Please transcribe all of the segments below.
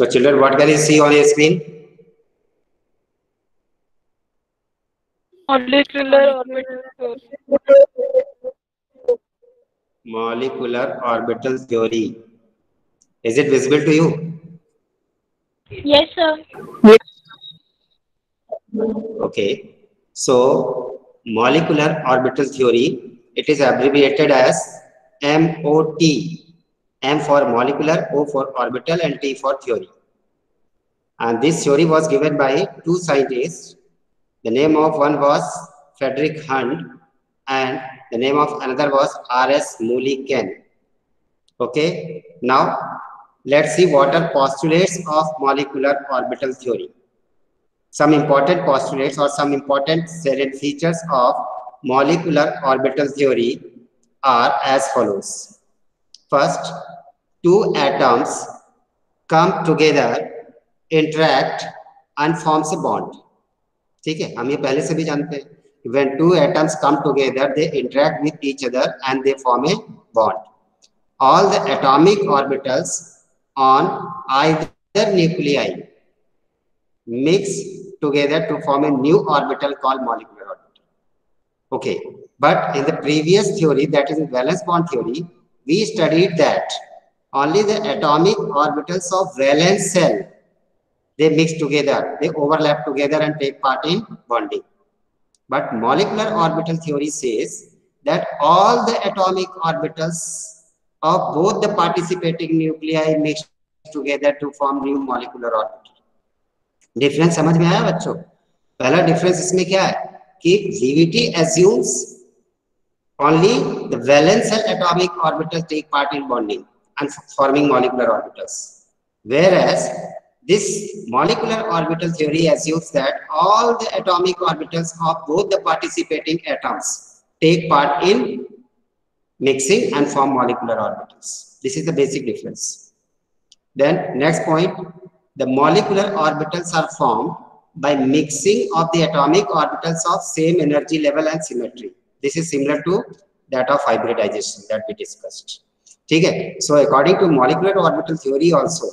So children, what can you see on your screen? Molecular orbital. Molecular orbital theory. Is it visible to you? Yes, sir. Okay. So molecular orbital theory, it is abbreviated as MOT. M for molecular, O for orbital, and T for theory. And this theory was given by two scientists. The name of one was Frederick Hunt, and the name of another was R.S. Mulliken. Okay. Now let's see what are postulates of molecular orbital theory. Some important postulates or some important salient features of molecular orbital theory are as follows. First, two atoms come together, interact and forms a bond. ठीक है, हम ये पहले से भी जानते हैं. When two atoms come together, they interact with each other and they form a bond. All the atomic orbitals on either nuclei mix together to form a new orbital called molecular orbital. Okay, but in the previous theory, that is in valence bond theory, we studied that only the atomic orbitals of valence shell, they mix together, they overlap together and take part in bonding. But molecular orbital theory says that all the atomic orbitals of both the participating nuclei mix together to form new molecular orbital. Difference समझ में आया बच्चों? पहला difference इसमें क्या है कि GVT assumes only the valence and atomic orbitals take part in bonding and forming molecular orbitals, whereas this molecular orbital theory assumes that all the atomic orbitals of both the participating atoms take part in mixing and form molecular orbitals. This is the basic difference. Then next point, the molecular orbitals are formed by mixing of the atomic orbitals of same energy level and symmetry. This is similar to that of hybridization that we discussed. Okay? So according to molecular orbital theory also,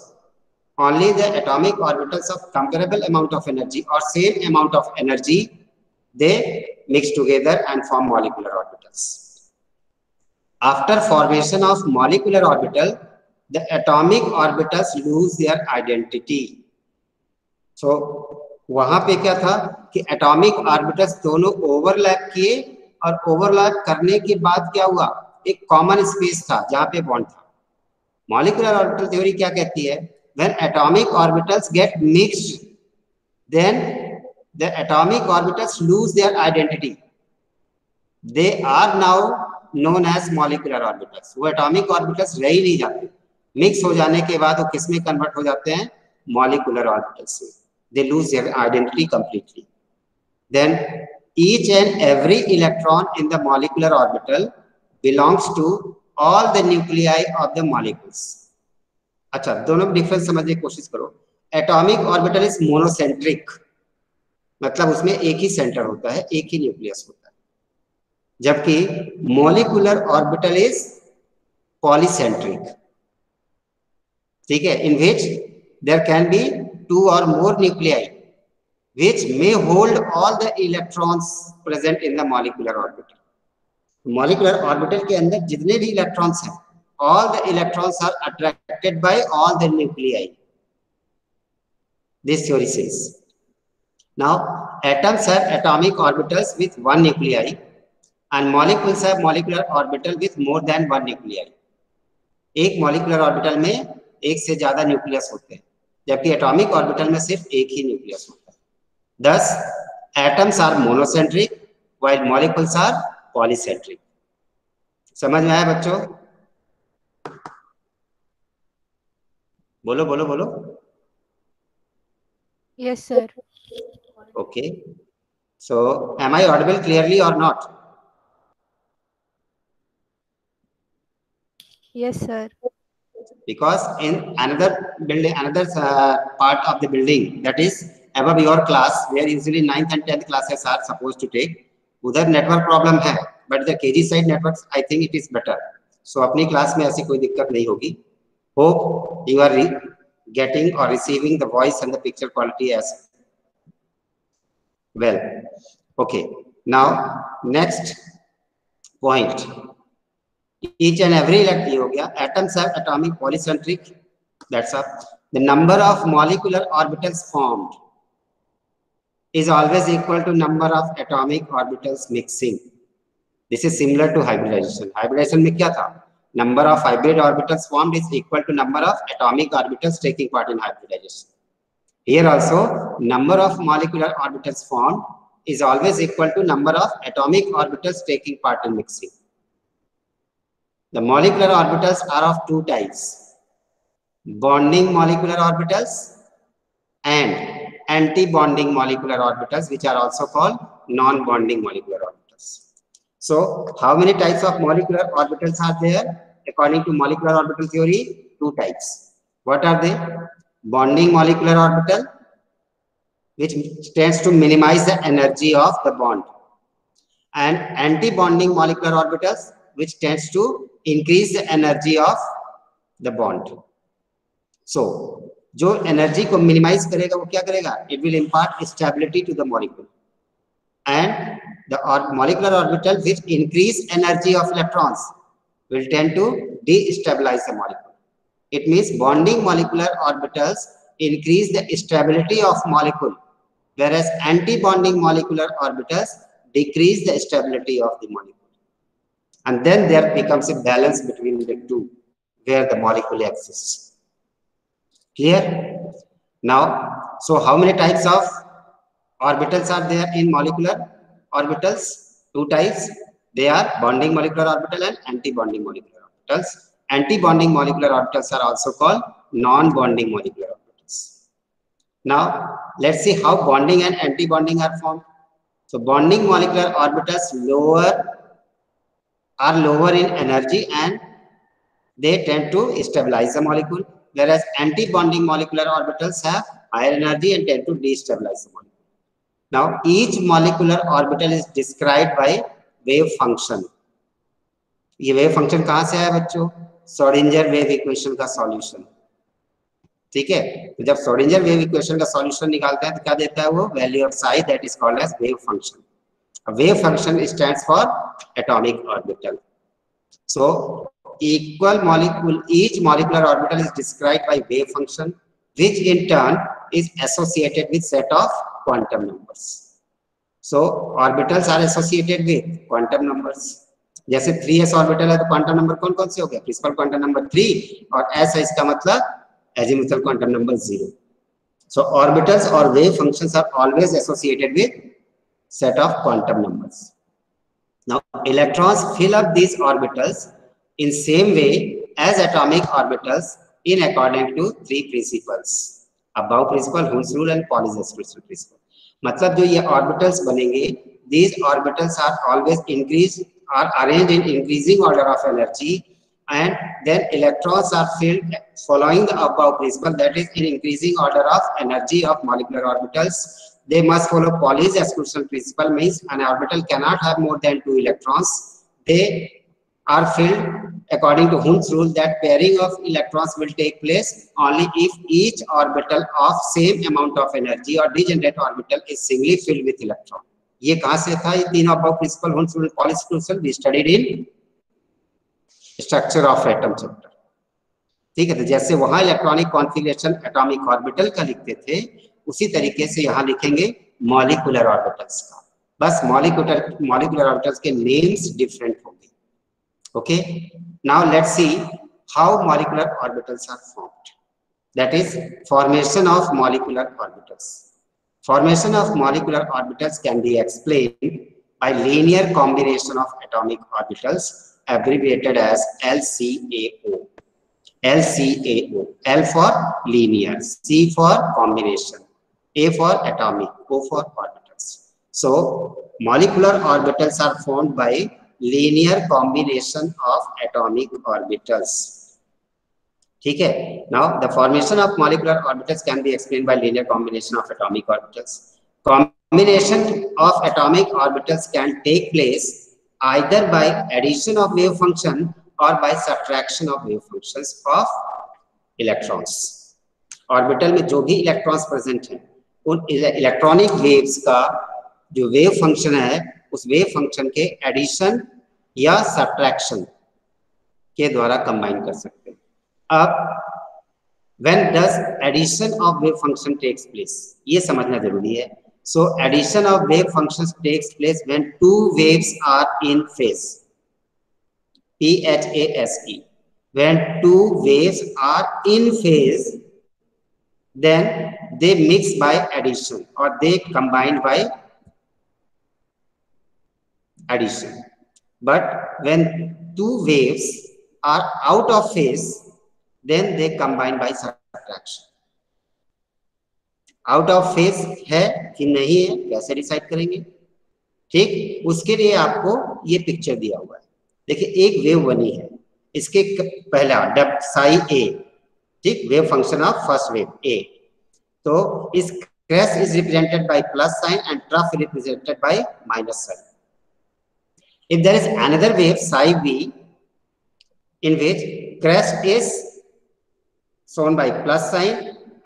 only the atomic orbitals of comparable amount of energy or same amount of energy, they mix together and form molecular orbitals. After formation of molecular orbital, the atomic orbitals lose their identity. So वहां पे क्या था कि atomic orbitals दोनों overlap किए और overlap करने के बाद क्या हुआ, एक कॉमन स्पेस था जहां पे बॉन्ड था. मॉलिक्यूलर ऑर्बिटल थ्योरी क्या कहती है, when atomic orbitals get mixed, then the atomic orbitals lose their identity. They are now known as molecular orbitals. वो atomic orbitals रह ही नहीं जाते, मिक्स हो जाने के बाद वो किस में कन्वर्ट हो जाते हैं, मॉलिक्यूलर ऑर्बिटल्स में. They lose their identity completely. Then each and every electron in the molecular orbital belongs to all the nuclei of the molecules. अच्छा, दोनों डिफरेंस समझने की कोशिश करो. एटॉमिक ऑर्बिटल इज मोनोसेंट्रिक, मतलब उसमें एक ही सेंटर होता है, एक ही न्यूक्लियस होता है, जबकि मॉलिक्यूलर ऑर्बिटल इज पॉलीसेंट्रिक. ठीक है, in which there can be two or more nuclei which may hold all the electrons present in the molecular orbital. Molecular orbital के अंदर जितने भी electrons हैं, all the electrons are attracted by all the nuclei. This theory says. Now atoms have atomic orbitals with one nuclei and molecules have molecular orbital with more than one nuclei. एक molecular orbital में एक से ज्यादा nucleus होते हैं, जबकि atomic orbital में सिर्फ एक ही न्यूक्लियस होता है. Thus, atoms are monocentric while molecules are polycentric. समझ में आया बच्चों? बोलो बोलो बोलो. Yes, sir. Okay. So, am I audible clearly or not? Yes, sir. Because in another building, another part of the building, that is above your class, where usually 9th and 10th classes are supposed to take, उधर network problem है, but the KG side networks, I think it is better. So अपनी class में ऐसी कोई दिक्कत नहीं होगी. Hope you are getting or receiving the voice and the picture quality as well. Okay, now next point, each and every atoms have atomic polycentric, that's up. The number of molecular orbitals formed is always equal to number of atomic orbitals mixing. This is similar to hybridization. Hybridization में क्या था? Number of hybrid orbitals formed is equal to number of atomic orbitals taking part in hybridization. Here also, number of molecular orbitals formed is always equal to number of atomic orbitals taking part in mixing. The molecular orbitals are of two types: bonding molecular orbitals and anti-bonding molecular orbitals, which are also called non-bonding molecular orbitals. So, how many types of molecular orbitals are there? According to molecular orbital theory, two types. What are they? Bonding molecular orbital, which tends to minimize the energy of the bond, and anti-bonding molecular orbitals, which tends to increase the energy of the bond. So, जो energy को minimise करेगा वो क्या करेगा? It will impart stability to the molecule, and the molecular orbital which increase energy of electrons will tend to destabilize the molecule. It means bonding molecular orbitals increase the stability of molecule, whereas anti-bonding molecular orbitals decrease the stability of the molecule. And then there becomes a balance between the two, where the molecule exists. Clear? Now, so how many types of orbitals are there in molecular orbitals? Two types. They are bonding molecular orbital and anti-bonding molecular orbitals. Anti-bonding molecular orbitals are also called non-bonding molecular orbitals. Now, let's see how bonding and anti-bonding are formed. So, bonding molecular orbitals are lower in energy and they tend to stabilize the molecule, whereas anti-bonding molecular orbitals have higher energy and tend to destabilize the molecule. Now, each molecular orbital is described by wave function. ये wave function कहां से आया बच्चों? Schrodinger wave equation का solution. ठीक है, तो जब श्रोडिंगर वेव इक्वेशन का सॉल्यूशन निकालते हैं तो क्या देता है वो? Value of psi, that is called as wave function. A wave function stands for atomic orbital. So each molecular orbital is described by wave function, which in turn is associated with set of quantum numbers. So orbitals are associated with quantum numbers. जैसे 3s orbital है तो quantum number कौन कौन से हो गया? Principal quantum number 3 और s है इसका मतलब azimuthal quantum number 0. So orbitals or wave functions are always associated with set of quantum numbers. Now electrons fill up these orbitals in same way as atomic orbitals in according to three principles: above principle, Hund's rule and Pauli's principle. मतलब जो ये orbitals बनेंगे, these orbitals are always arranged in increasing order of energy, and then electrons are filled following the above principle, that is in increasing order of energy of molecular orbitals. They must follow Pauli's exclusion principle, means an orbital cannot have more than 2 electrons. They are filled according to Hund's rule that pairing of electrons will take place only if each orbital of same amount of energy or degenerate orbital is singly filled with electron. ये कहां से था? ये तीनों above principle, Hund's rule, Pauli's exclusion, we studied in structure of atom chapter. ठीक है, तो जैसे वहां इलेक्ट्रॉनिक कॉन्फ़िगरेशन एटॉमिक ऑर्बिटल का लिखते थे, उसी तरीके से यहाँ लिखेंगे मॉलिक्यूलर ऑर्बिटल्स का. बस मॉलिक्यूलर ऑर्बिटल्स के नेम्स डिफरेंट होंगे. Okay, now let's see how molecular orbitals are formed. That is formation of molecular orbitals. Formation of molecular orbitals can be explained by linear combination of atomic orbitals, abbreviated as LCAO. LCAO. L for linear, C for combination, A for atomic, O for orbitals. So molecular orbitals are formed by linear combination of atomic orbitals. ठीक है, now the formation of molecular orbitals can be explained by linear combination of atomic orbitals. Combination of atomic orbitals can take place either by addition of wave function or by subtraction of wave functions of electrons. Orbital में जो भी electrons present हैं उन electronic waves का जो wave function है उस wave function के एडिशन या सब्ट्रैक्शन के द्वारा कंबाइन कर सकते हैं। अब when does addition of wave function takes place, ये समझना जरूरी है। So addition of wave functions takes place when two waves are in phase, PHASE, when two waves are in phase then they mix by addition or they combine by addition, but when two waves are out of phase then they combine by subtraction। Out of phase है कि नहीं है कैसे decide करेंगे? ठीक, उसके लिए आपको ये पिक्चर दिया हुआ है। देखिए एक वेव बनी है, इसके पहला डेप्थ साई ए, ठीक, wave function of first wave A. तो इस crest is represented by plus sign and trough represented by minus sign. If there is another wave psi B in which crest is shown by plus sign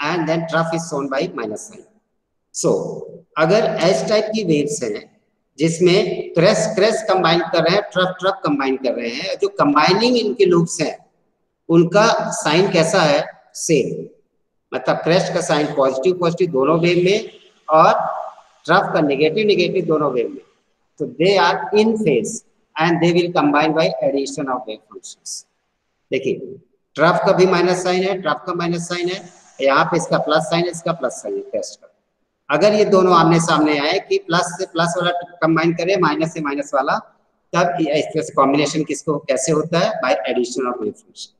and then trough is shown by minus sign. So अगर S type की waves हैं जिसमें crest crest combine कर रहे हैं, trough trough combine कर रहे हैं, जो कंबाइनिंग इनके लूप्स हैं उनका साइन कैसा है? सेम, मतलब क्रेस्ट का साइन पॉजिटिव पॉजिटिव दोनों वेव में और ट्रफ का नेगेटिव नेगेटिव दोनों वेव में। तो they are in phase and they will combine by addition of wave functions. देखिए ट्रफ का भी माइनस साइन है, ट्रफ का माइनस साइन है, यहाँ पे इसका प्लस साइन है, इसका प्लस साइन है क्रेस्ट का। अगर ये दोनों आमने सामने आए कि प्लस से प्लस वाला कंबाइन करें माइनस से माइनस वाला, तब इस तरह से कॉम्बिनेशन किसको कैसे होता है? By addition of wave function.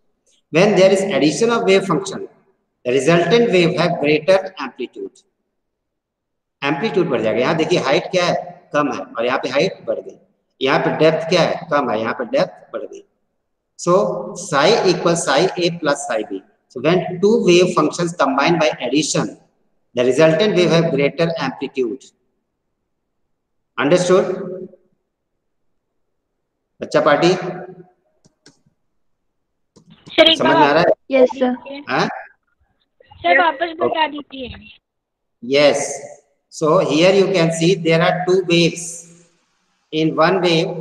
When there is addition of wave function the resultant wave have greater amplitude, amplitude बढ़ जाएगा। यहाँ देखिए हाइट क्या है? कम है, और यहाँ पे हाइट बढ़ गई। यहाँ पे डेप्थ क्या है? कम है, यहाँ पे डेप्थ बढ़ गई। So psi equals psi A plus psi B. So when two wave functions combine by addition, the resultant wave have greater amplitude. Understood? बच्चा पार्टी समझ में आ रहा है? Yes sir. हाँ? सर वापस बता दीजिए। Yes. So here you can see there are two waves. In one wave,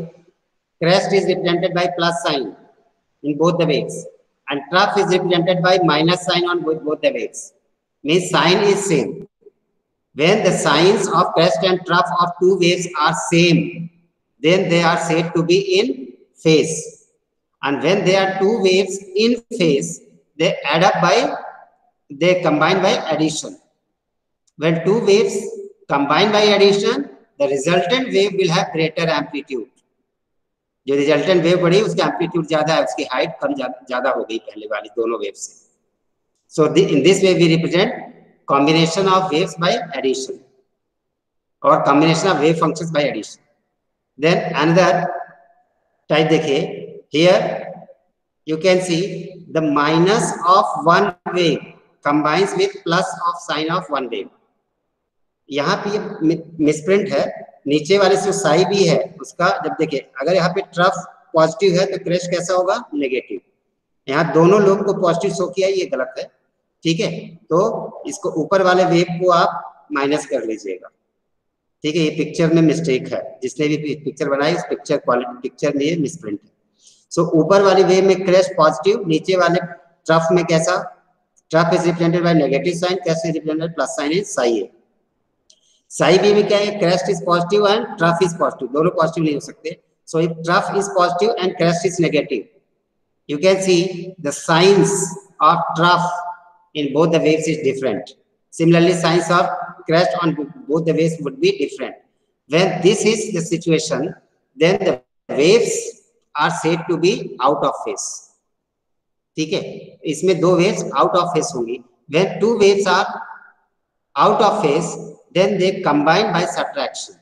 crest is represented by plus sign in both the waves and trough is represented by minus sign on both the waves. Means sign is same. When the signs of crest and trough of two waves are same, then they are said to be in phase. And when they are two waves in phase, they add up by, they combine by addition. When two waves combine by addition, the resultant wave will have greater amplitude. जो resultant wave बढ़ी उसका amplitude ज्यादा है, उसकी height कम ज्यादा हो गई पहले वाली दोनों वेव से। So in this way we represent combination of waves by addition और combination of wave functions by addition. Then another type देखिए, here you can see the minus of one wave combines with plus of sign of one wave. यहाँ पे ये misprint है, नीचे वाले से साई भी है उसका, जब देखिए अगर यहाँ पे ट्रफ पॉजिटिव है तो क्रेस्ट कैसा होगा? नेगेटिव। यहाँ दोनों लोग को पॉजिटिव शो किया, ये गलत है, ठीक है? तो इसको ऊपर वाले वेव को आप माइनस कर लीजिएगा, ठीक है? ये पिक्चर में मिस्टेक है, जिसने भी पिक्चर बनाई उस पिक्चर क्वालिटी पिक्चर में ये मिसप्रिंट है। सो ऊपर वाली वेव में क्रेस्ट पॉजिटिव, नीचे वाले ट्रफ में कैसा? Trough is represented by negative sign, crest is represented plus sign is psi A. Psi B में क्या है? Crest is positive and trough is positive, दोनों पॉजिटिव नहीं हो सकते। So if trough is positive and crest is negative, you can see the signs of trough in both the waves is different. Similarly, signs of crest on both the waves would be different. When this is the situation, then the waves are said to be out of phase. ठीक है, इसमें दो waves out of phase होंगी। When two waves are out of phase, then they combine by subtraction.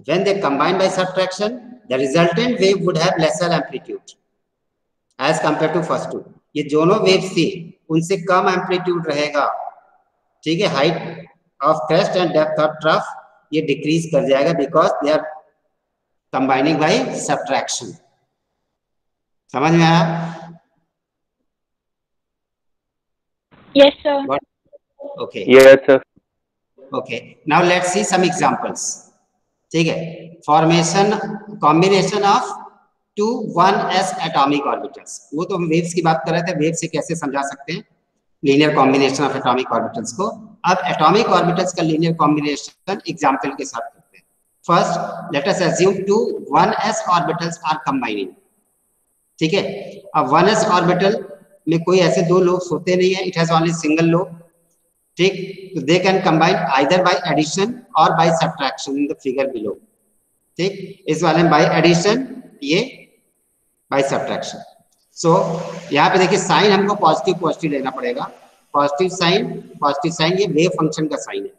When they combine by subtraction, the resultant wave would have lesser amplitude as compared to first two. ये दोनों waves थी उनसे कम amplitude रहेगा, ठीक है? Height of crest and depth of trough ये decrease कर जाएगा because they are combining by subtraction. समझ में आया? Yes, sir. Got okay. Yes, sir. Okay, now let's see some examples. ठीक है, formation combination of 2 1s atomic orbitals, वो तो हम वेव्स की बात कर रहे थे, वेव से कैसे समझा सकते हैं linear combination of atomic orbitals को। अब एटॉमिक ऑर्बिटल्स का लीनियर कॉम्बिनेशन एग्जांपल के साथ करते हैं। First let us assume 2 1s orbitals are combining. ठीक है, अब 1s ऑर्बिटल में कोई ऐसे दो लोब्स होते नहीं है, it has only single lobe. ठीक, तो they can combine either by addition और by subtraction in the figure below. ठीक, इस वाले में बाय एडिशन, ये बाय सब्ट्रैक्शन। सो यहाँ पे देखिए साइन हमको पॉजिटिव पॉजिटिव लेना पड़ेगा। पॉजिटिव साइन ये वेव फंक्शन का साइन है।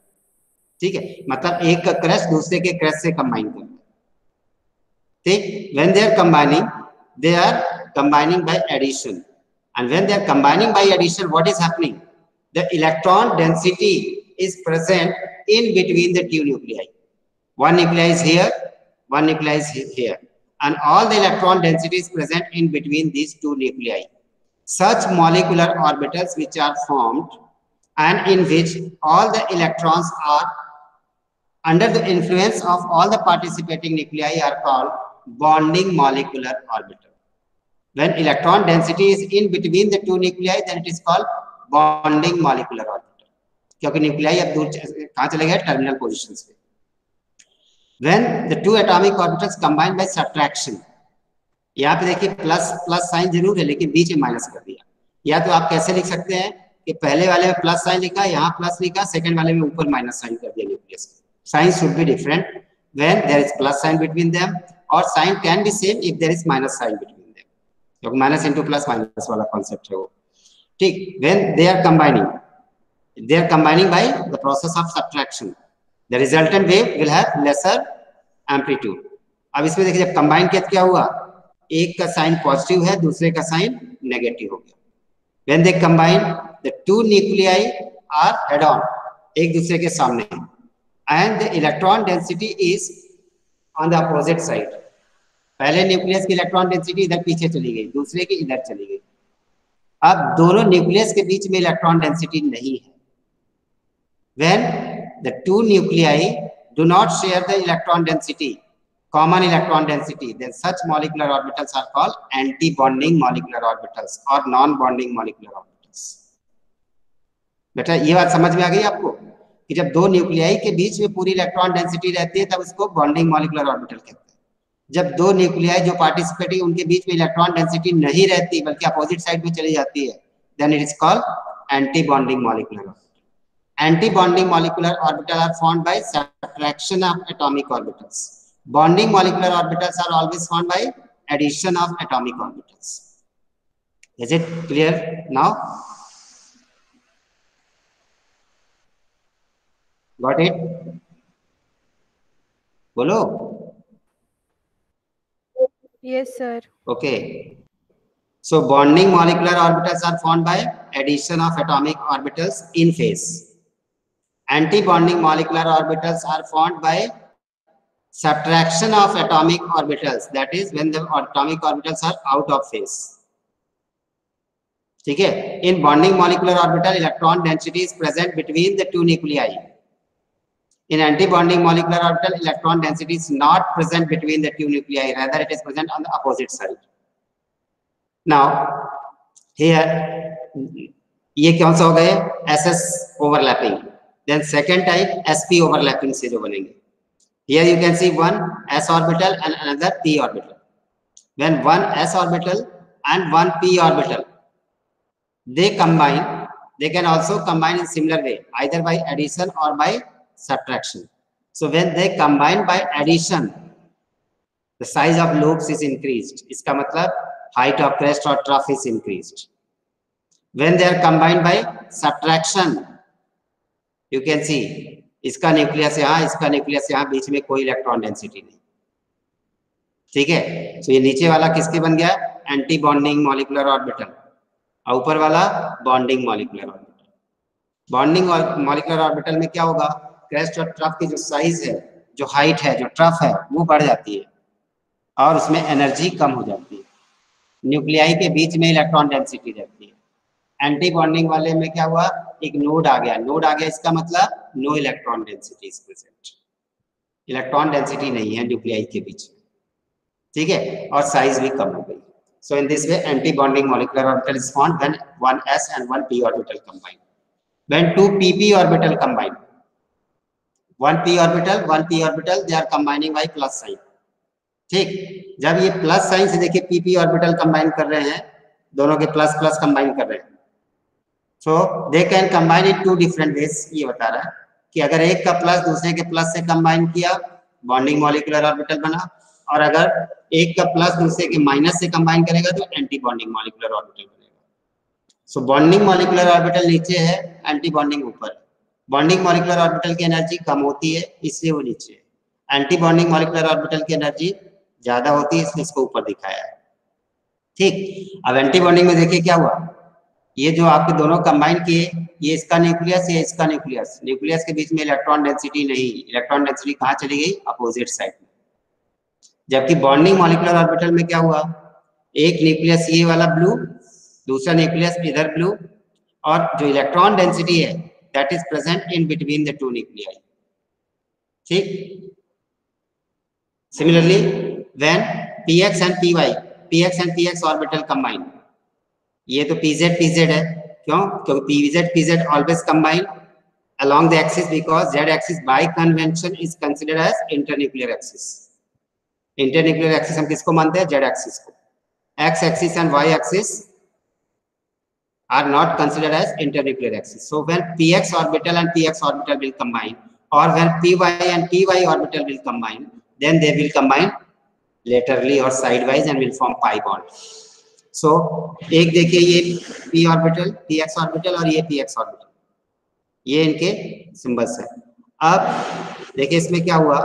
ठीक है, मतलब एक का क्रस्ट दूसरे के क्रस्ट से कंबाइन करना है। ठीक, when they are combining by addition, and when they are combining by addition, what is happening? The electron density is present in between the two nuclei. One nuclei is here, one nuclei is here, and all the electron density is present in between these two nuclei. Such molecular orbitals which are formed and in which all the electrons are under the influence of all the participating nuclei are called bonding molecular orbital. When electron density is in between the two nuclei, then it is called bonding molecular orbital. क्योंकि nuclei अब दूर कहाँ चले गए? Terminal positions पे. When the two atomic orbitals combine by subtraction, यहाँ पे देखिए प्लस साइन जरूर है लेकिन बीच में माइनस कर दिया। या तो आप कैसे लिख सकते हैं कि पहले वाले में प्लस साइन लिखा, यहाँ प्लस लिखा, सेकंड वाले में ऊपर माइनस साइन कर दिया nucleus. Sign should be different when there is plus sign between them, और sign can be same if there is minus sign between them, क्योंकि माइनस इनटू प्लस माइनस वाला concept है वो। ठीक, when they are combining by the process of subtraction, the resultant wave will have lesser amplitude. अब इसमें देखिए जब combine किया क्या हुआ, एक का साइन पॉजिटिव है, दूसरे का साइन नेगेटिव हो गया। When they combine, the two nuclei are head on, एक दूसरे के सामने, and the electron density is on the opposite side. पहले न्यूक्लियस की इलेक्ट्रॉन डेंसिटी इधर पीछे चली गई, दूसरे की इधर चली गई। अब दोनों न्यूक्लियस के बीच में इलेक्ट्रॉन डेंसिटी नहीं है। When the two nuclei do not share the electron density, common electron density, then such molecular orbitals are called anti-bonding molecular orbitals or non-bonding molecular orbitals. बेटा ये बात समझ में आ गई आपको कि जब दो न्यूक्लियाई के बीच में पूरी इलेक्ट्रॉन डेंसिटी रहती है तब उसको बॉन्डिंग मॉलिक्यूलर ऑर्बिटल कहते हैं। जब दो न्यूक्लियाई जो पार्टिसिपेटिंग उनके बीच में इलेक्ट्रॉन डेंसिटी नहीं रहती बल्कि अपोजिट साइड में चली जाती है, then it is called anti-bonding molecular orbital. Anti-bonding molecular orbital are formed by subtraction of atomic orbitals. Bonding molecular orbitals are always formed by addition of atomic orbitals. Is it clear now? Got it? Bolo? Yes, sir. Okay. So bonding molecular orbitals are formed by addition of atomic orbitals in phase. Anti-bonding molecular orbitals are formed by subtraction of atomic orbitals, that is when the atomic orbitals are out of phase. ठीक है, in bonding molecular orbital electron density is present between the two nuclei. In anti-bonding molecular orbital electron density is not present between the two nuclei, rather it is present on the opposite side. Now here ये कौन सा हो गए? SS overlapping. Then second type SP overlapping से जो बनेंगे। Here you can see one s orbital and another p orbital. When one s orbital and one p orbital they combine, they can also combine in similar way, either by addition or by subtraction. So when they combine by addition, the size of lobes is increased. इसका मतलब height of crest or trough is increased. When they are combined by subtraction, you can see इसका nucleus यहाँ, इसका nucleus यहाँ, बीच में कोई electron density नहीं। ठीक है, तो ये नीचे वाला किसके बन गया? एंटी बॉन्डिंग मॉलिक्यूलर ऑर्बिटल, और ऊपर वाला bonding molecular orbital. Bonding molecular orbital में क्या होगा? क्रेस्ट और ट्रफ की जो साइज है, जो हाइट है, जो ट्रफ है, वो बढ़ जाती है और उसमें एनर्जी कम हो जाती है। न्यूक्लियाई के बीच में इलेक्ट्रॉन डेंसिटी रहती है। एंटी बॉन्डिंग वाले में क्या हुआ, एक नोड आ गया, नोड आ गया इसका मतलब no electron density is present, electron density नहीं है न्यूक्लियाई के बीच में, ठीक है, और साइज भी कम हो गई। So in this way anti bonding molecular orbital is formed when one s and one p orbital combine, when two pp orbital combine, one p orbital they are combining by plus sign, ठीक, जब ये plus sign से देखिए PP orbital combine कर रहे हैं, दोनों के प्लस प्लस कंबाइन कर रहे हैं, so they can combine in two different ways, ये बता रहा है कि अगर एक का प्लस दूसरे के प्लस से कंबाइन किया बॉन्डिंग मॉलिक्यूलर ऑर्बिटल बना, और अगर एक का प्लस दूसरे के माइनस से कंबाइन करेगा तो एंटी बॉन्डिंग मॉलिक्यूलर ऑर्बिटल बनेगा। सो बॉन्डिंग मॉलिक्यूलर ऑर्बिटल नीचे है, एंटी बॉन्डिंग ऊपर, बॉन्डिंग मॉलिक्यूलर ऑर्बिटल की एनर्जी कम होती है इसलिए वो नीचे है, एंटी बॉन्डिंग मॉलिक्यूलर ऑर्बिटल की एनर्जी ज्यादा होती है इसलिए इसको ऊपर दिखाया है, ठीक। अब एंटी बॉन्डिंग में देखिए क्या हुआ, ये जो आपके दोनों कंबाइन किए, ये इसका न्यूक्लियस, ये इसका न्यूक्लियस, न्यूक्लियस के बीच में इलेक्ट्रॉन डेंसिटी नहीं, इलेक्ट्रॉन डेंसिटी कहाँ चली गई, अपोजिट साइड में। जबकि बॉन्डिंग मॉलिक्यूलर ऑर्बिटल में क्या हुआ, एक न्यूक्लियस ये वाला ब्लू, दूसरा न्यूक्लियस इधर ब्लू, और जो इलेक्ट्रॉन डेंसिटी है that is present in between the two nuclei, ठीक। Similarly when px and px orbital combine, ये तो pz pz है, क्यों, क्योंकि pz always combine along the axis because z axis by convention is considered as internuclear axis। internuclear axis हम किसको मानते हैं, z axis को, x axis and y axis are not considered as internuclear axis। So when px orbital and px orbital will combine, or when py and py orbital will combine, then they will combine laterally or sidewise and will form pi bond। So एक देखिए ये p orbital, px orbital और ये px orbital, ये इनके symbols है। अब देखिए इसमें क्या हुआ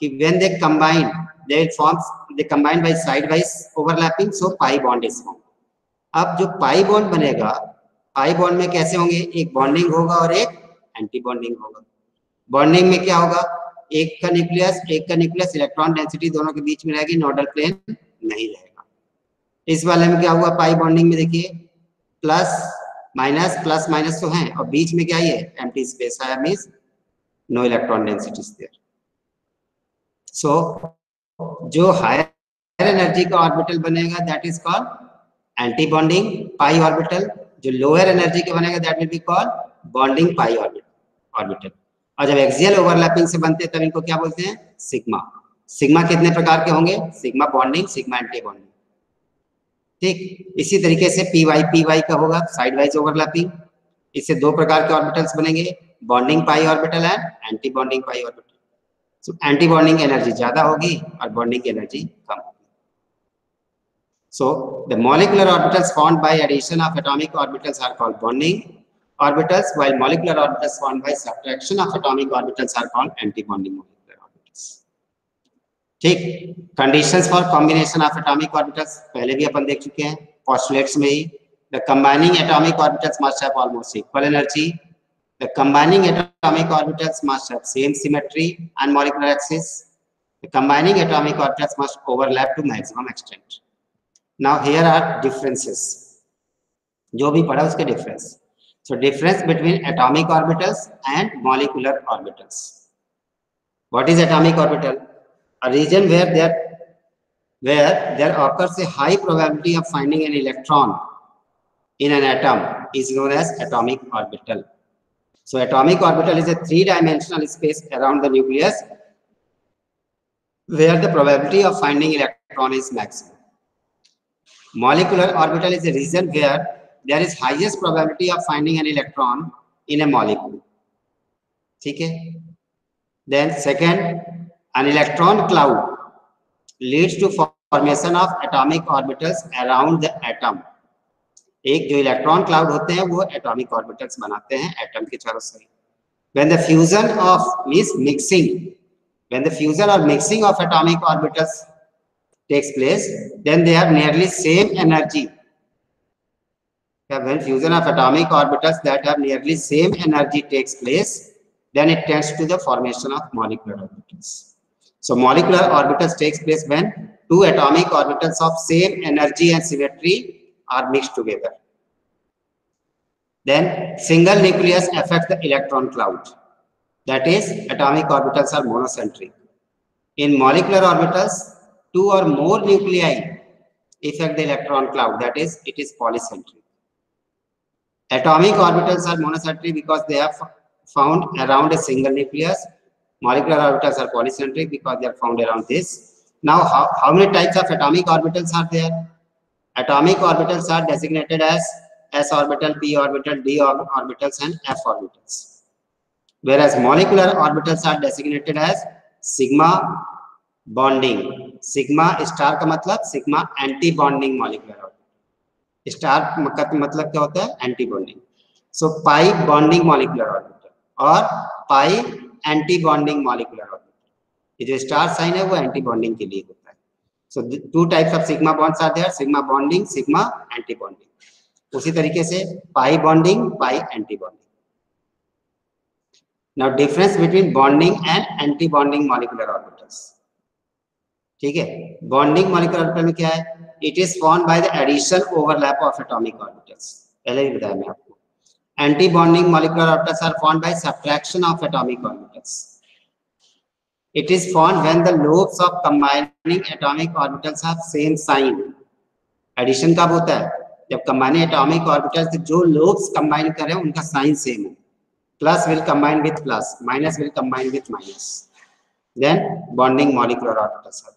कि when they combine they will form, they combine by sidewise overlapping, so pi bond is formed। अब जो पाई बॉन्ड बनेगा, पाई बॉन्ड में कैसे होंगे, एक बॉन्डिंग होगा और एक एंटी बॉन्डिंग होगा। बॉन्डिंग में क्या होगा, एक का न्यूक्लियस इलेक्ट्रॉन डेंसिटी दोनों के बीच में रहेगी, नोडल प्लेन नहीं रहेगा। इस वाले में क्या हुआ, पाई बॉन्डिंग में देखिए प्लस माइनस तो है और बीच में क्या है, एम्प्टी स्पेस आया, means no electron density is there. So जो हायर एनर्जी का ऑर्बिटल बनेगा that is called anti bonding pi orbital, जो लोअर एनर्जी के बनेगा that will be called bonding pi orbital. और जब एक्सियल ओवरलैपिंग से बनते हैं तब इनको क्या बोलते हैं, सिग्मा। सिग्मा कितने प्रकार के होंगे, sigma bonding, sigma anti bonding, ठीक। इसी तरीके से पी वाई का होगा साइड वाइज ओवरलैपिंग, इससे दो प्रकार के ऑर्बिटल्स बनेंगे, bonding pi orbital and anti bonding pi orbital. So anti bonding energy ज्यादा होगी और बॉन्डिंग की एनर्जी कम होगी। So the molecular orbitals formed by addition of atomic orbitals are called bonding orbitals, while molecular orbitals formed by subtraction of atomic orbitals are called anti-bonding molecular orbitals। ठीक, conditions for combination of atomic orbitals पहले भी अपन देख चुके हैं postulates में ही। The combining atomic orbitals must have almost equal energy. The combining atomic orbitals must have same symmetry and molecular axis. The combining atomic orbitals must overlap to maximum extent। Now here are differences, जो भी पढ़ा उसके difference। So difference between atomic orbitals and molecular orbitals। What is atomic orbital? A region where there occurs a high probability of finding an electron in an atom is known as atomic orbital। So atomic orbital is a three-dimensional space around the nucleus where the probability of finding electron is maximum। Molecular orbital is a region where there is highest probability of finding an electron in a molecule। ठीक है। Then second, an electron cloud leads to formation of atomic orbitals around the atom। एक जो electron cloud होते हैं वो atomic orbitals बनाते हैं atom के चारों side. When the fusion of means mixing, when the fusion or mixing of atomic orbitals takes place, then they have nearly same energy। When fusion of atomic orbitals that have nearly same energy takes place, then it tends to the formation of molecular orbitals। So molecular orbitals takes place when two atomic orbitals of same energy and symmetry are mixed together। Then single nucleus affects the electron cloud. That is, atomic orbitals are monocentric. In molecular orbitals, two or more nuclei affect the electron cloud. That is, it is polycentric. Atomic orbitals are monocentric because they are found around a single nucleus. Molecular orbitals are polycentric because they are found around this. Now, how many types of atomic orbitals are there? Atomic orbitals are designated as s orbital, p orbital, d orbitals, and f orbitals. Whereas molecular orbitals are designated as sigma bonding. Sigma star का मतलब sigma anti bonding molecular orbital. Star का मतलब क्या होता है? Anti bonding. So pi bonding molecular orbital और pi anti bonding molecular orbital. ये जो स्टार साइन है वो एंटी बॉन्डिंग के लिए होता है. So two types of sigma bonds are there, sigma bonding, sigma anti bonding. उसी तरीके से pi bonding, pi anti bonding. Now difference between bonding and anti bonding molecular orbitals. ठीक है, बॉन्डिंग मॉलिक्यूलर ऑर्बिटल में क्या है? It is formed by the additional overlap of atomic orbitals. पहले ही बताया मैं आपको. Anti-bonding molecular orbitals are formed by subtraction of atomic orbitals. It is formed when the lobes of combining atomic orbitals have same sign. Addition कब होता है? जब combining atomic orbitals जो lobes combine कर रहे हैं उनका sign same है. Plus will combine with plus, minus will combine with minus. Then bonding molecular orbitals are.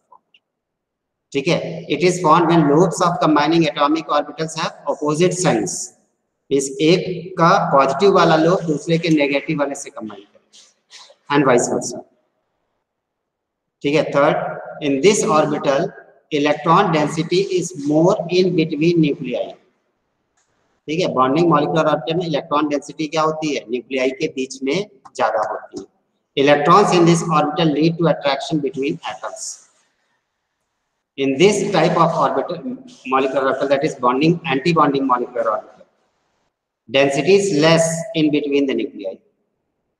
ठीक है, it is formed when lobes of combining atomic orbitals have opposite science. इस एक का पॉजिटिव वाला लोब दूसरे के negative वाले से कंबाइन करें एंड वाइस वर्सा. ठीक है. Third, in this orbital electron density is more in between nuclei. ठीक है, बॉन्डिंग मॉलिक्यूलर ऑर्बिटल में इलेक्ट्रॉन डेंसिटी क्या होती है? न्यूक्लियाई के बीच में ज्यादा होती है. Electrons in this orbital lead to attraction between atoms. In this type of orbital, molecular orbital, that is bonding, anti-bonding molecular orbital, density is less in between the nuclei.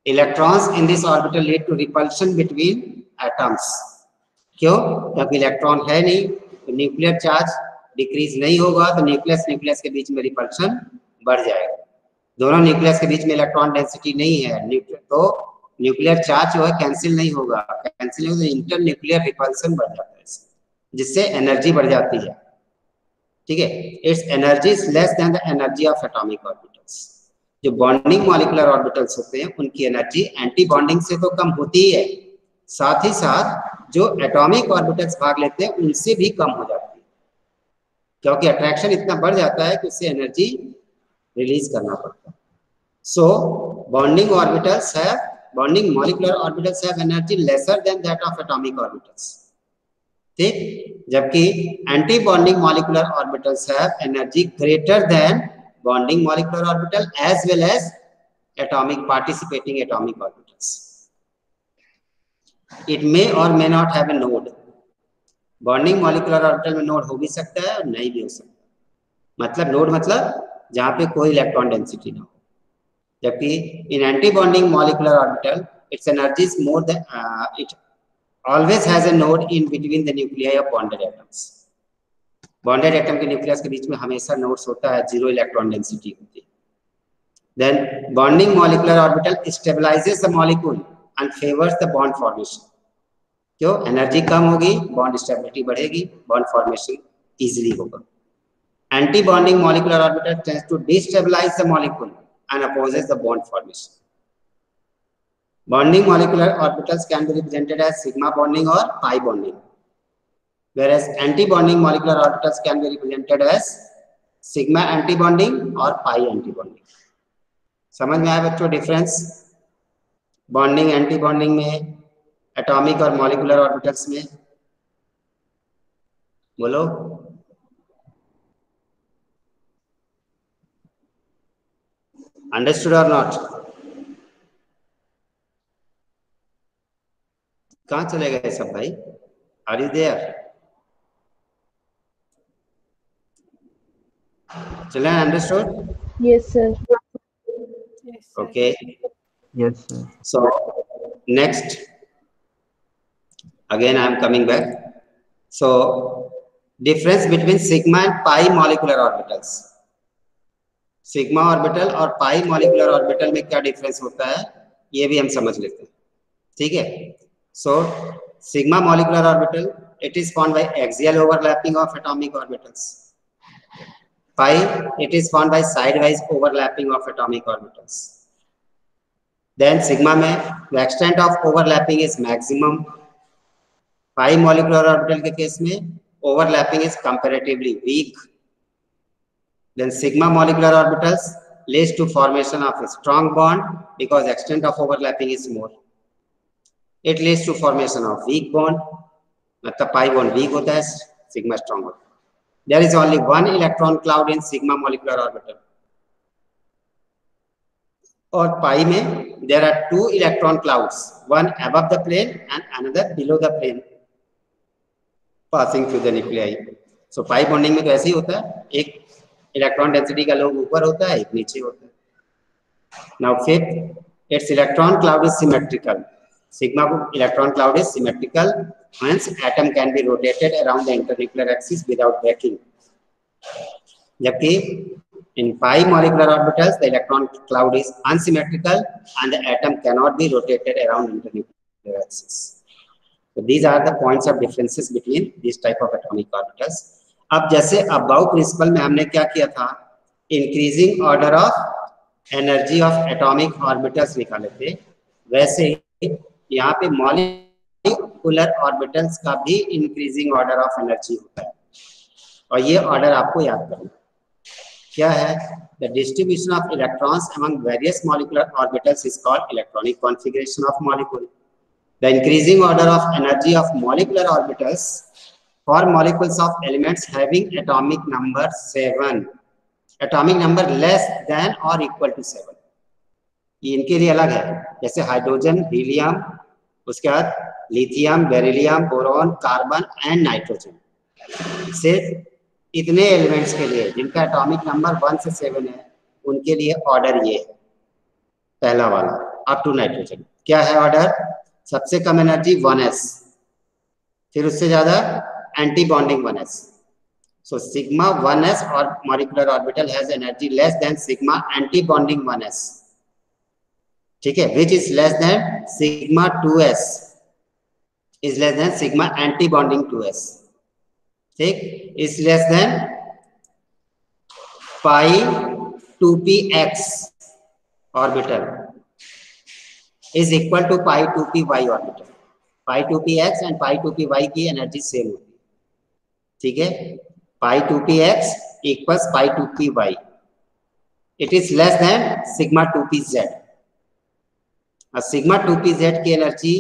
Electrons in this orbital lead to repulsion between atoms. क्यों? क्योंकि electron है नहीं, तो nuclear charge decrease नहीं होगा, तो nucleus nucleus के बीच में रिपल्शन बढ़ जाएगा. दोनों न्यूक्लियस के बीच में इलेक्ट्रॉन डेंसिटी नहीं है, तो न्यूक्लियर चार्ज जो है कैंसिल नहीं होगा. कैंसिल होगा तो इंटर न्यूक्लियर रिपल्सन बढ़ जाता है, जिससे एनर्जी बढ़ जाती है. ठीक है, it's energy is less then the energy of atomic orbitals. जो बॉन्डिंग मॉलिक्यूलर ऑर्बिटल्स होते हैं उनकी एनर्जी एंटी बॉन्डिंग से तो कम होती ही है, साथ ही साथ जो एटॉमिक ऑर्बिटल्स भाग लेते हैं उनसे भी कम हो जाती है, क्योंकि अट्रैक्शन इतना बढ़ जाता है कि उससे एनर्जी रिलीज करना पड़ता है. So bonding orbitals have, bonding molecular orbitals have energy lesser than that of atomic orbitals. ठीक, जबकि anti bonding molecular orbitals have energy greater than bonding molecular orbital as well as atomic participating atomic orbitals. It may और may not have a node. Bonding molecular orbital में node हो भी सकता है और नहीं भी हो सकता. मतलब नोड मतलब जहां पे कोई इलेक्ट्रॉन डेंसिटी ना हो. जबकि in anti bonding molecular orbital its energy is more than, it always has a node in between the nuclei of bonded atoms. Bonded atom के न्यूक्लियस के बीच में हमेशा नोड्स होता है, जीरो इलेक्ट्रॉन डेंसिटी होती है. Then bonding molecular orbital stabilizes the molecule and favors the bond formation. क्यों? Energy कम होगी, बॉन्ड स्टेबिलिटी बढ़ेगी, बॉन्ड फॉर्मेशन इजीली होगा. Anti bonding molecular orbital tends to destabilize the molecule and opposes the bond formation. Bonding molecular orbitals can be represented as sigma bonding or pi bonding, whereas anti-bonding molecular orbitals can be represented as sigma anti-bonding or pi anti-bonding. समझ में आया बच्चों difference bonding anti bonding में, atomic और molecular orbitals में? बोलो. Understood और not? कहाँ चले गए सब भाई? Are you there? चले, understood? Yes, sir. Okay. Yes, sir. So next, again I am coming back. So difference between sigma and pi molecular orbitals. Sigma orbital और पाई मॉलिक्यूलर ऑर्बिटल में क्या डिफरेंस होता है ये भी हम समझ लेते हैं, ठीक है। So sigma molecular orbital, it is formed by axial overlapping of atomic orbitals. Pi, it is formed by sidewise overlapping of atomic orbitals. Then sigma में the extent of overlapping is maximum. Pi molecular orbital के case में overlapping is comparatively weak. Then sigma molecular orbitals leads to formation of a strong bond because extent of overlapping is more. It leads to formation of weak bond, मतलब pi bond weak होता है, sigma strong होता है. There is only one electron cloud in sigma molecular orbital. और pi में there are two electron clouds, one above the plane and another below the plane, passing through the nuclei. So pi bonding में तो ऐसे ही होता है, एक electron density का lobe ऊपर होता है, एक नीचे होता है. Now fifth, its electron cloud is symmetrical. Sigma electron cloud is symmetrical, hence atom can be rotated around the internuclear axis without breaking. जबकि in pi molecular orbitals, the electron cloud is unsymmetrical and the atom cannot be rotated around internuclear axis. So these are the points of differences between these type of atomic orbitals. अब जैसे above principle में हमने क्या किया था, increasing order of energy of atomic orbitals निकाले थे, वैसे यहाँ पे molecular orbitals का भी increasing order of energy होता है, और ये order आपको याद करना क्या है. The distribution of electrons among various molecular orbitals is called electronic configuration of molecule. The increasing order of energy of molecular orbitals for molecules of elements having atomic number 7, atomic number less than or equal to 7, ये इनके लिए अलग है. जैसे hydrogen, helium, उसके बाद lithium, beryllium, boron, carbon and nitrogen, सिर्फ इतने एलिमेंट्स के लिए जिनका एटॉमिक नंबर 1 से 7 है, उनके लिए ऑर्डर ये है, पहला वाला अप टू नाइट्रोजन. क्या है ऑर्डर? सबसे कम एनर्जी 1s, फिर उससे ज्यादा एंटी बॉन्डिंग 1s. सो सिग्मा 1s और molecular orbital has energy less than sigma anti bonding 1s, ठीक है, which is less than sigma 2s is less than sigma anti bonding 2s, ठीक, is less than pi 2px orbital is equal to pi 2py orbital. Pi 2px and pi 2py की energy same होती है, ठीक है. Pi 2px equals pi 2py, it is less than sigma 2pz. Sigma 2pz की energy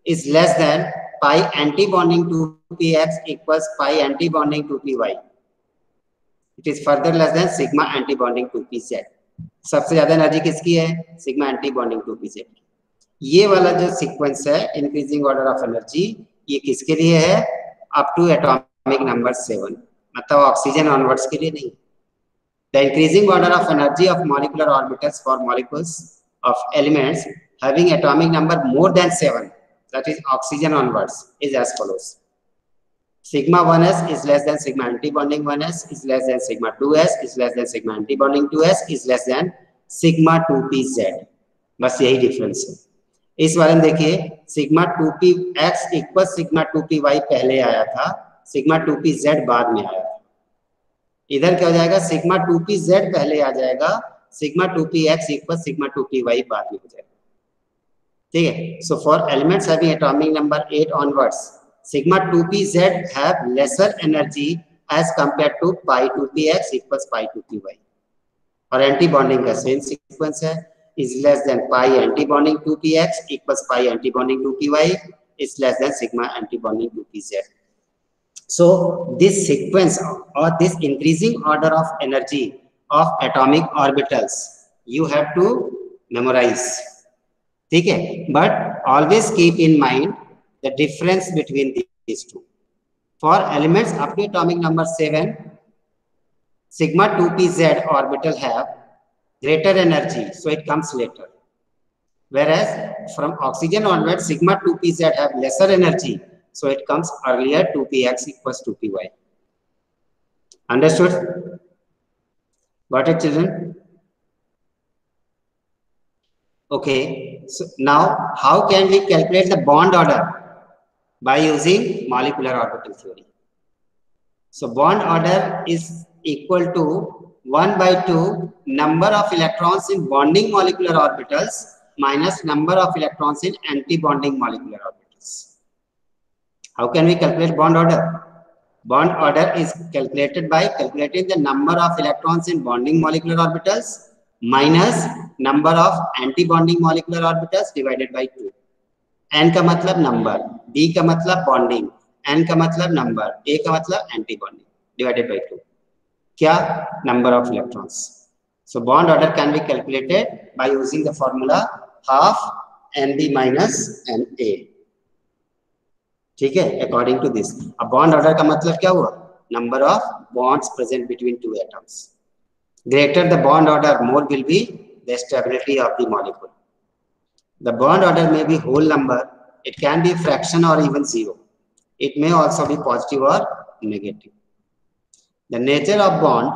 is less than pi anti bonding 2px equals pi anti bonding 2py. It is further less than sigma anti bonding 2pz. सबसे ज्यादा energy किसकी है? Sigma anti bonding 2pz. ये वाला जो sequence है increasing order of energy, ये किसके लिए है? अप टू एटॉमिक नंबर 7, मतलब ऑक्सीजन ऑनवर्ड्स के लिए नहीं. The increasing order of energy of molecular orbitals for molecules of elements having atomic number more than 7, that is oxygen onwards, is as follows. Sigma 1s is less than sigma antibonding 1s, is less than sigma 2s, is less than sigma antibonding 2s, is less than sigma 2pz. बस यही difference है. इस बारे में देखिए, sigma 2px equal sigma 2py पहले आया था, सिग्मा 2pz बाद में आया था. इधर क्या हो जाएगा? सिग्मा 2pz पहले आ जाएगा, sigma 2px equal sigma 2py बाद में हो जाएगा, ठीक है. So for elements having atomic number 8 onwards, sigma 2pz have lesser energy as compared to pi 2px equals pi 2py. और एंटी बॉन्डिंग का सेम सीक्वेंस है, is less than pi antibonding 2px equals pi antibonding 2py is less than sigma antibonding 2pz. So this sequence or this increasing order of energy of atomic orbitals you have to memorize, ठीक है. But always keep in mind the difference between these two. For elements up to atomic number 7, sigma 2pz orbital have greater energy, so it comes later. Whereas from oxygen onwards, sigma 2pz have lesser energy, so it comes earlier. 2px equals 2py. Understood? Got it, children? Okay, so now how can we calculate the bond order? By using molecular orbital theory. So bond order is equal to 1 by 2 number of electrons in bonding molecular orbitals minus number of electrons in anti-bonding molecular orbitals. How can we calculate bond order? Bond order is calculated by calculating the number of electrons in bonding molecular orbitals minus number of anti-bonding molecular orbitals divided by 2. N का मतलब number, B का मतलब bonding, N का मतलब number, A का मतलब anti bonding divided by 2. क्या? Number of electrons. So bond order can be calculated by using the formula half NB minus NA. ठीक है, अकॉर्डिंग टू दिस. अब बॉन्ड ऑर्डर का मतलब क्या हुआ? Number of bonds present between two atoms. Greater the bond order, more will be the stability of the molecule. The bond order may be whole number, it can be fraction or even zero. It may also be positive or negative. The nature of bond,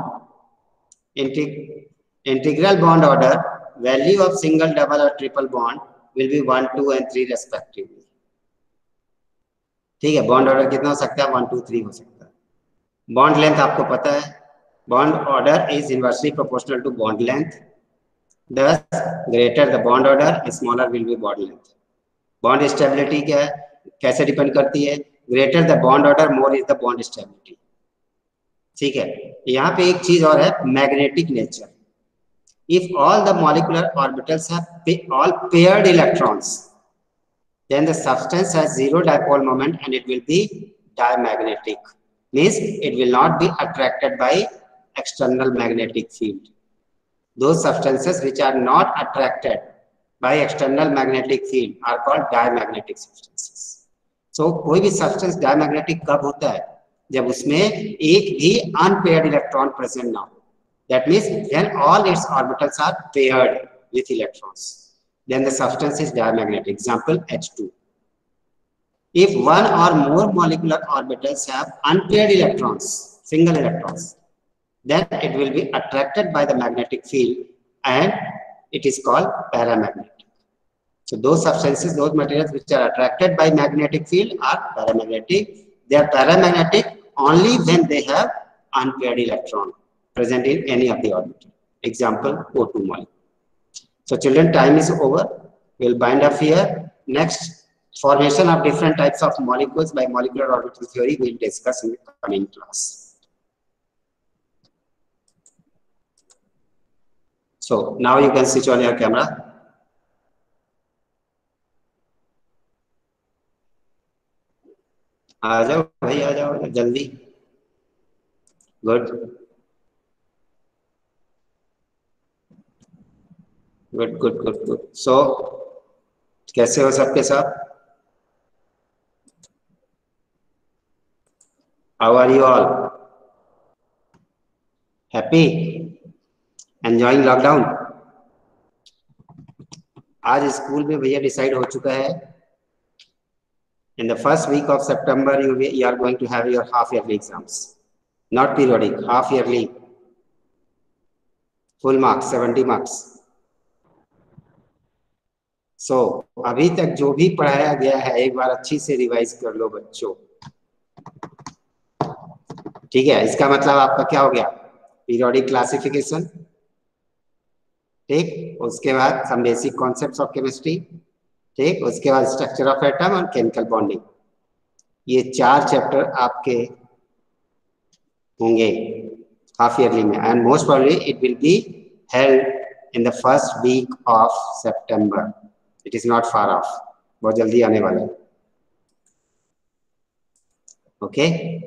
integral bond order, value of single, double or triple bond will be 1, 2 and 3 respectively. ठीक है, bond order कितना हो सकता है? 1, 2, 3 हो सकता है. Bond length आपको पता है, bond order is inversely proportional to bond length. Thus, greater the bond order, smaller will be bond length. Bond stability क्या है? कैसे डिपेंड करती है? Greater the bond order, more is the bond stability. ठीक है. यहाँ पे एक चीज और है, magnetic nature. If all the molecular orbitals have all paired electrons, then the substance has zero dipole moment and it will be diamagnetic. Means it will not be attracted by external magnetic field. Those substances which are not attracted by external magnetic field are called diamagnetic substances. So कोई भी substance diamagnetic कब होता है? जब उसमें एक भी unpaired electron present ना हो. That means when all its orbitals are paired with electrons, then the substance is diamagnetic. Example H2. If one or more molecular orbitals have unpaired electrons, single electrons, then it will be attracted by the magnetic field and it is called paramagnetic. So those substances, those materials which are attracted by magnetic field are paramagnetic. They are paramagnetic only when they have unpaired electron present in any of the orbital. Example O2 molecule. So children, time is over. We'll bind up here. Next, formation of different types of molecules by molecular orbital theory we'll discuss in the coming class. So now you can switch on your camera. आ जाओ भाई, आ जाओ जल्दी. Good. Good, good, good, good. So कैसे हो सबके साथ? How are you all? Happy? Enjoying lockdown? आज school में भैया डिसाइड हो चुका है. In the first week of September, you are going to have your half-yearly exams. Not periodic, half-yearly. Full marks, 70 marks. So, अभी तक जो भी पढ़ाया गया है एक बार अच्छी से रिवाइज कर लो बच्चों. ठीक है, इसका मतलब आपका क्या हो गया? Periodic classification. ठीक, उसके बाद some basic concepts of chemistry. ठीक, उसके बाद स्ट्रक्चर ऑफ एटम और केमिकल बॉन्डिंग. ये 4 चैप्टर आपके होंगे हाफ ईयरली में and most probably it will be held in the first week of September. It is not far off, बहुत जल्दी आने वाला है. ओके.